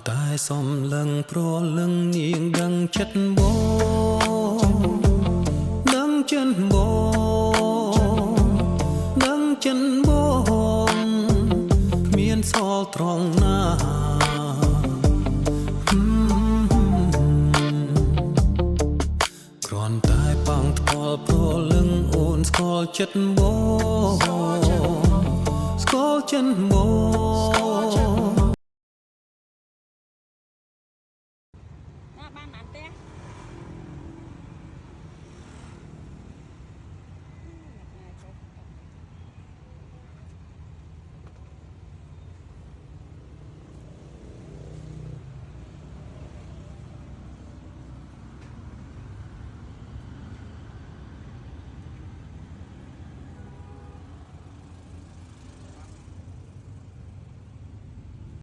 តែសំឡឹងប្រលឹងនាងដឹងចិត្តបងដឹងចិនបងដឹងចិនបងមានសល់ត្រង់ណាគ្រាន់តែប៉ងថ្កល់ប្រលឹងអូនស្គាល់ចិត្តបងស្គាល់ចិនបង